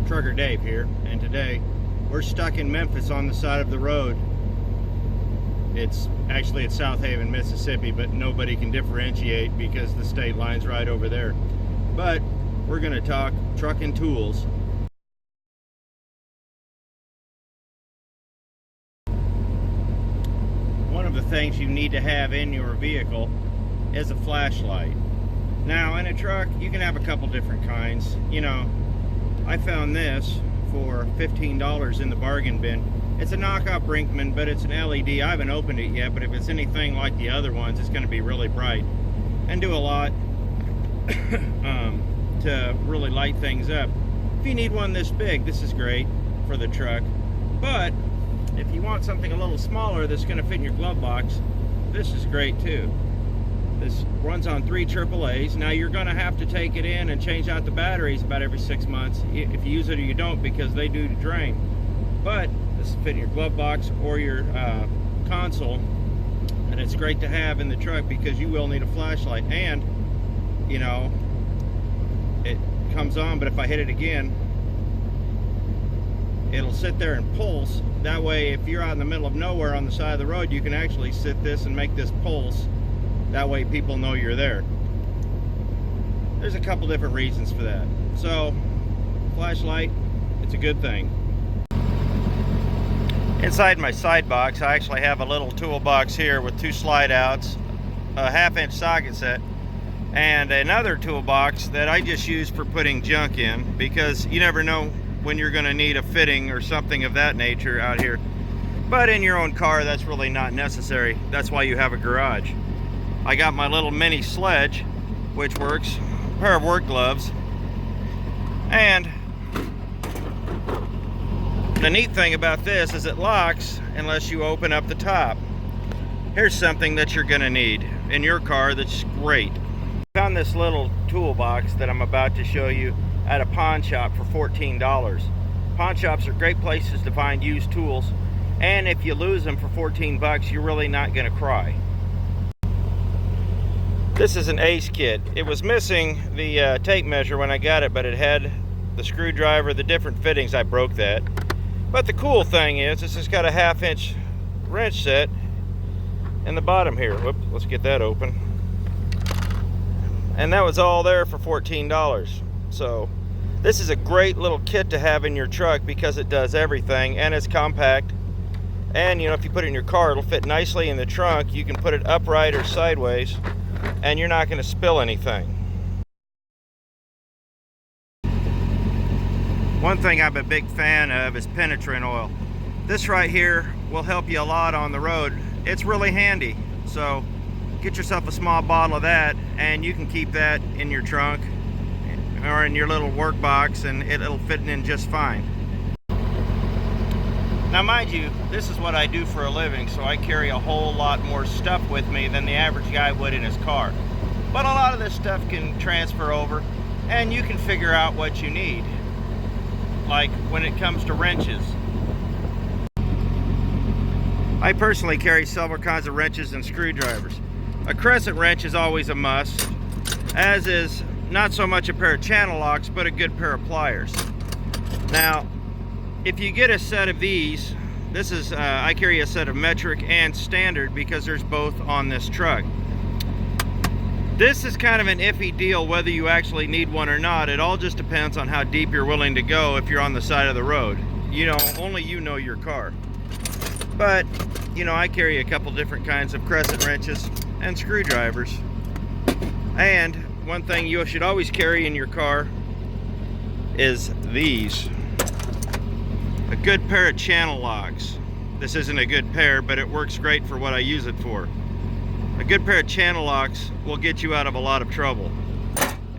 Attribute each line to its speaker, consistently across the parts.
Speaker 1: Trucker Dave here, and today we're stuck in Memphis on the side of the road. It's actually at South Haven, Mississippi, but nobody can differentiate because the state line's right over there. But we're going to talk trucking tools. One of the things you need to have in your vehicle is a flashlight. Now, in a truck, you can have a couple different kinds. You know, I found this for $15 in the bargain bin. It's a knockoff Brinkman, but it's an LED. I haven't opened it yet, but if it's anything like the other ones, it's going to be really bright and do a lot to really light things up. If you need one this big, this is great for the truck. But if you want something a little smaller that's going to fit in your glove box, this is great too. This runs on 3 AAAs. Now you're going to have to take it in and change out the batteries about every 6 months if you use it or you don't, because they do drain. But this will fit in your glove box or your console, and it's great to have in the truck because you will need a flashlight. And you know, it comes on, but if I hit it again, it'll sit there and pulse. That way, if you're out in the middle of nowhere on the side of the road, you can actually sit this and make this pulse. That way people know you're there. There's a couple different reasons for that. So, flashlight, it's a good thing. Inside my side box, I actually have a little toolbox here with 2 slide outs, a 1/2-inch socket set, and another toolbox that I just use for putting junk in, because you never know when you're going to need a fitting or something of that nature out here. But in your own car, that's really not necessary. That's why you have a garage. I got my little mini sledge, which works, a pair of work gloves, and the neat thing about this is it locks unless you open up the top. Here's something that you're going to need in your car that's great. I found this little toolbox that I'm about to show you at a pawn shop for $14. Pawn shops are great places to find used tools, and if you lose them for 14 bucks, you're really not going to cry. This is an Ace kit. It was missing the tape measure when I got it, but it had the screwdriver, the different fittings. I broke that. But the cool thing is, this has got a 1/2-inch wrench set in the bottom here. Whoops, let's get that open. And that was all there for $14. So this is a great little kit to have in your truck because it does everything, and it's compact. And you know, if you put it in your car, it'll fit nicely in the trunk. You can put it upright or sideways, and you're not going to spill anything. One thing I'm a big fan of is Penetrant Oil. This right here will help you a lot on the road. It's really handy. So get yourself a small bottle of that, and you can keep that in your trunk or in your little work box, and it'll fit in just fine. Now mind you, this is what I do for a living, so I carry a whole lot more stuff with me than the average guy would in his car. But a lot of this stuff can transfer over, and you can figure out what you need. Like when it comes to wrenches. I personally carry several kinds of wrenches and screwdrivers. A crescent wrench is always a must, as is not so much a pair of channel locks, but a good pair of pliers. Now, if you get a set of these, this is, I carry a set of metric and standard because there's both on this truck. This is kind of an iffy deal whether you actually need one or not. It all just depends on how deep you're willing to go if you're on the side of the road. You know, only you know your car. But, you know, I carry a couple different kinds of crescent wrenches and screwdrivers. And one thing you should always carry in your car is these. A good pair of channel locks. This isn't a good pair, but it works great for what I use it for. A good pair of channel locks will get you out of a lot of trouble.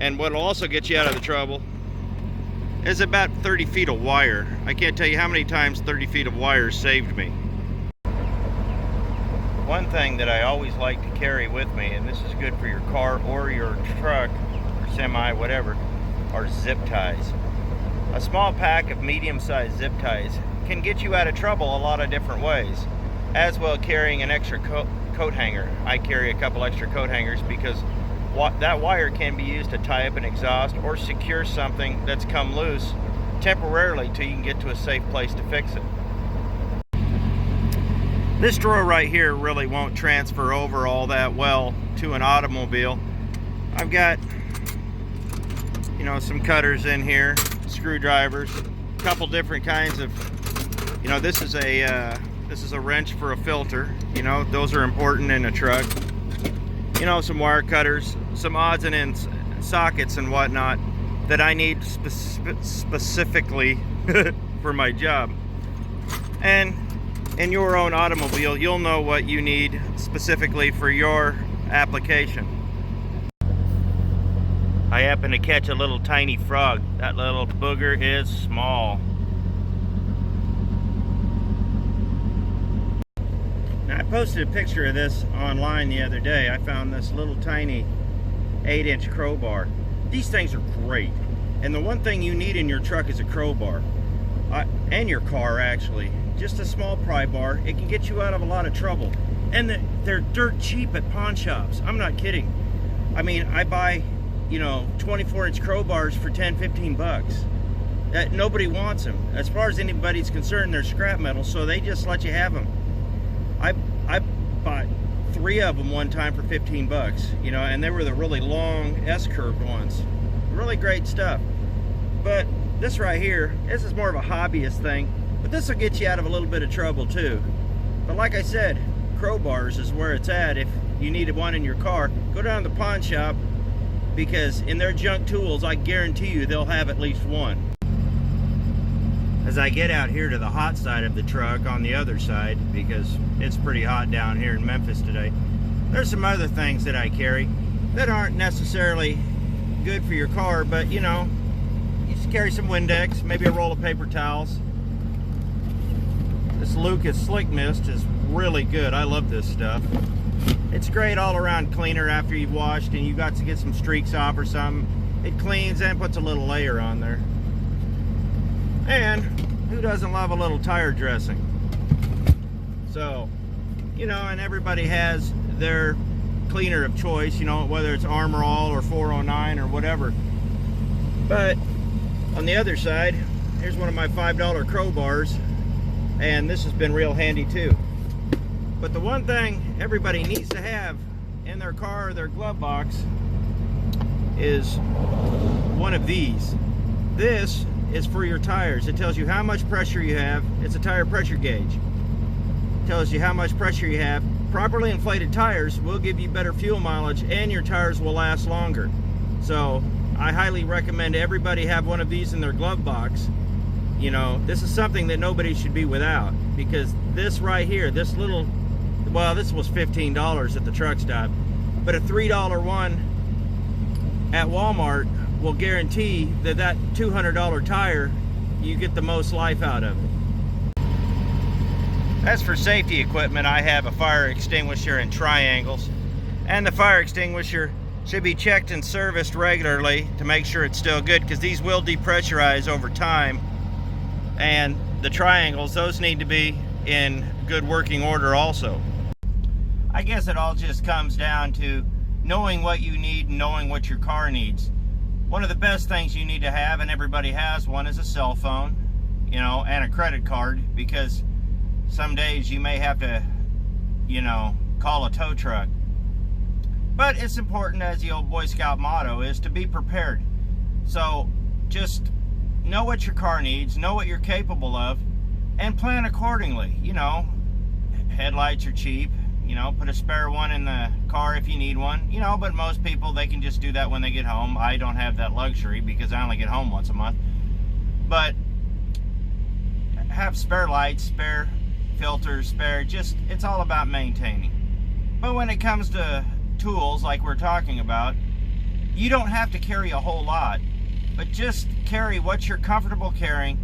Speaker 1: And what will also get you out of the trouble is about 30 feet of wire. I can't tell you how many times 30 feet of wire saved me. One thing that I always like to carry with me, and this is good for your car or your truck or semi, whatever, are zip ties. A small pack of medium-sized zip ties can get you out of trouble a lot of different ways, as well carrying an extra coat hanger. I carry a couple extra coat hangers because that wire can be used to tie up an exhaust or secure something that's come loose temporarily till you can get to a safe place to fix it. This drawer right here really won't transfer over all that well to an automobile. I've got, you know, some cutters in here, screwdrivers, a couple different kinds of, you know, this is a wrench for a filter. You know, those are important in a truck. You know, some wire cutters, some odds and ends sockets and whatnot that I need specifically for my job. And in your own automobile, you'll know what you need specifically for your application. I happen to catch a little tiny frog. That little booger is small. Now, I posted a picture of this online the other day. I found this little tiny 8-inch crowbar. These things are great. And the one thing you need in your truck is a crowbar. And your car, actually. Just a small pry bar. It can get you out of a lot of trouble. And they're dirt cheap at pawn shops. I'm not kidding. I mean, I buy, you know, 24-inch crowbars for 10-15 bucks. Nobody wants them. As far as anybody's concerned, they're scrap metal, so they just let you have them. I bought 3 of them one time for 15 bucks, you know, and they were the really long S-curved ones. Really great stuff. But this right here, this is more of a hobbyist thing, but this will get you out of a little bit of trouble too. But like I said, crowbars is where it's at. If you needed one in your car, go down to the pawn shop, because in their junk tools, I guarantee you they'll have at least one. As I get out here to the hot side of the truck on the other side, because it's pretty hot down here in Memphis today, there's some other things that I carry that aren't necessarily good for your car, but you know, you just carry some Windex, maybe a roll of paper towels. This Lucas Slick Mist is really good. I love this stuff. It's great all around cleaner after you've washed and you got to get some streaks off or something. It cleans and puts a little layer on there. And who doesn't love a little tire dressing? So, you know, and everybody has their cleaner of choice, you know, whether it's Armor All or 409 or whatever. But on the other side, here's one of my $5 crowbars, and this has been real handy too. But the one thing everybody needs to have in their car or their glove box is one of these. This is for your tires. It tells you how much pressure you have. It's a tire pressure gauge. It tells you how much pressure you have. Properly inflated tires will give you better fuel mileage and your tires will last longer. So I highly recommend everybody have one of these in their glove box. You know, this is something that nobody should be without, because this right here, this little, well, this was $15 at the truck stop, but a $3 one at Walmart will guarantee that that $200 tire, you get the most life out of it. As for safety equipment, I have a fire extinguisher in triangles, and the fire extinguisher should be checked and serviced regularly to make sure it's still good, because these will depressurize over time. And the triangles, those need to be in good working order also. I guess it all just comes down to knowing what you need and knowing what your car needs. One of the best things you need to have, and everybody has one, is a cell phone, you know, and a credit card, because some days you may have to, you know, call a tow truck. But it's important, as the old Boy Scout motto is, to be prepared. So just know what your car needs, know what you're capable of, and plan accordingly. You know, headlights are cheap. You know, put a spare one in the car if you need one. You know, but most people, they can just do that when they get home. I don't have that luxury because I only get home once a month. But have spare lights, spare filters, spare, just, it's all about maintaining. But when it comes to tools like we're talking about, you don't have to carry a whole lot, but just carry what you're comfortable carrying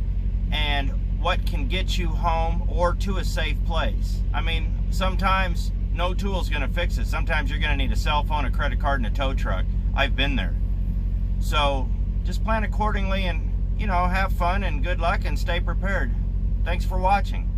Speaker 1: and what can get you home or to a safe place. I mean, sometimes no tool's gonna fix it. Sometimes you're gonna need a cell phone, a credit card, and a tow truck. I've been there. So just plan accordingly and, you know, have fun and good luck and stay prepared. Thanks for watching.